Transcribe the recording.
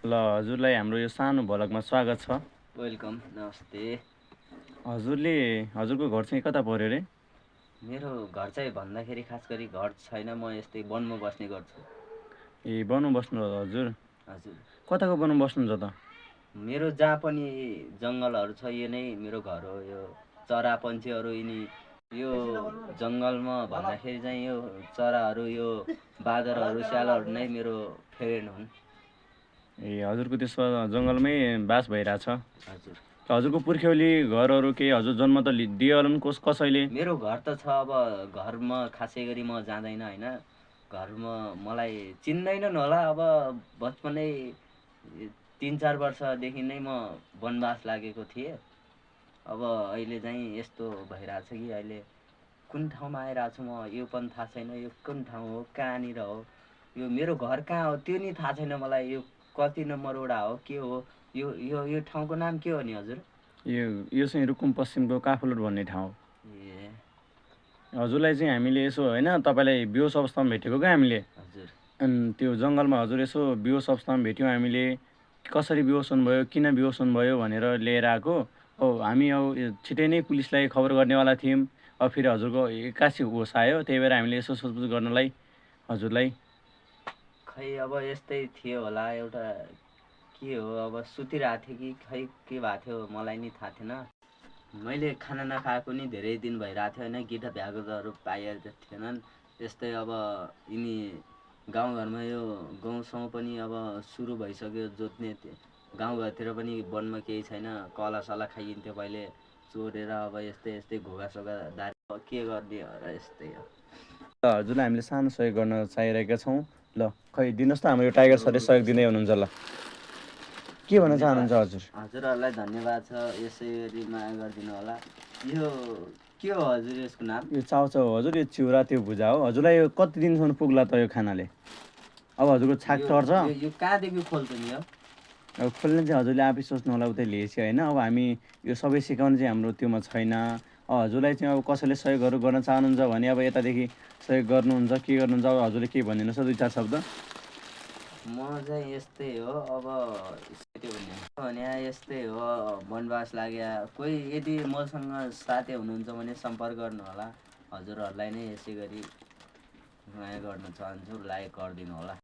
ल हजुरलाई हाम्रो यो सानो भ्लगमा स्वागत छ। वेलकम, नमस्ते। हजुरको घर चाहिँ कता पर्यो रे? मेरो घर चाहिँ भन्दाखेरि खास गरी घर छैन, म यस्तै वनमा बस्ने गर्छु। ए वनमा बस्नु हजुर? हजुर, कताको वनमा बस्नुहुन्छ त? मेरो जहाँ पनि जङ्गलहरू छ यो नै मेरो घर हो। यो चरा पन्छीहरू यिनी यो जङ्गलमा भन्दाखेरि चाहिँ यो चराहरू, यो बाँदरहरू, स्यालहरू नै मेरो फ्रेन्ड हुन्। ए हजुरको त्यसो जङ्गलमै बास भइरहेछ। हजुर, हजुरको पुर्ख्यौली घरहरू केही हजुर जन्म त दियो होला नि कसैले? मेरो घर त छ। अब घरमा खासै गरी म जाँदैन होइन। घरमा मलाई चिन्दैनन् होला। अब बचपनै 3-4 वर्षदेखि नै म वनवास लागेको थिएँ। अब अहिले चाहिँ यस्तो भइरहेछ कि अहिले कुन ठाउँमा आइरहेको छु म यो पनि थाहा छैन। यो कुन ठाउँ हो, कहाँनिर हो, यो मेरो घर कहाँ हो त्यो नि थाहा छैन मलाई। यो कति नम्बर वडा हो, के हो, यो यो यो ठाउँको नाम के हो नि हजुर? यो चाहिँ रुकुम पश्चिमको काफलोट भन्ने ठाउँ हो। ए हजुरलाई चाहिँ हामीले यसो होइन तपाईँलाई बेहोस अवस्थामा भेटेको क्या हामीले। हजुर, अनि त्यो जङ्गलमा हजुर यसो बेहोस अवस्थामा भेट्यौँ हामीले। कसरी बेहोस हुनुभयो, किन बेहोस हुनुभयो भनेर लिएर आएको। अब हामी अब छिटै नै पुलिसलाई खबर गर्नेवाला थियौँ। अब फेरि हजुरको एक्कासी होस आयो, त्यही भएर हामीले यसो सोधपुछ गर्नलाई हजुरलाई। खै अब यस्तै थियो होला। एउटा के हो, अब सुतिरहेको थिएँ कि खै के भएको थियो मलाई नि थाहा थिएन। मैले खाना नखाएको नि धेरै दिन भइरहेको थियो होइन। गिठा भ्यागुतहरू पाइएको थिएनन्। यस्तै अब यिनी गाउँघरमा यो गाउँसँग पनि अब सुरु भइसक्यो जोत्ने। गाउँघरतिर पनि वनमा केही छैन, कलासला खाइन्थ्यो पहिले चोरेर। अब यस्तै यस्तै घोगासोगा दारी के गर्ने हो र यस्तै हो। हजुरलाई हामीले सानो सहयोग गर्न चाहिरहेका छौँ। ल खै दिनुहोस् त, हाम्रो यो टाइगर सरले सहयोग दिँदै हुनुहुन्छ। ल के भन्न चाहनुहुन्छ हजुर? हजुरहरूलाई धन्यवाद छ, यसै गरी माया गरिदिनु होला। यो के हो हजुर यसको नाम? यो चाउचाउ हो हजुर, यो चिउरा त्यो भुजा हो। हजुरलाई यो कति दिनसम्म पुग्ला त यो खानाले? अब हजुरको छाक टर्छ। यो कहाँदेखि खोल्छ नि हो? अब खोल्ने चाहिँ हजुरले आफै सोच्नु होला उतै लिएपछि होइन। अब हामी यो सबै सिकाउने चाहिँ हाम्रो त्योमा छैन। हजुरलाई चाहिँ अब कसैले सहयोगहरू गर्न चाहनुहुन्छ भने अब यतादेखि सहयोग गर्नुहुन्छ, के गर्नुहुन्छ अब हजुरले के भनिदिनुहोस् त 2-4 शब्द। म चाहिँ यस्तै हो। अब त्यो भने यस्तै हो, वनवास लाग्यो। कोही यदि मसँग साथी हुनुहुन्छ भने सम्पर्क गर्नु होला। हजुरहरूलाई नै यसै गरी माया गर्न चाहन्छु, लाइक गरिदिनु होला।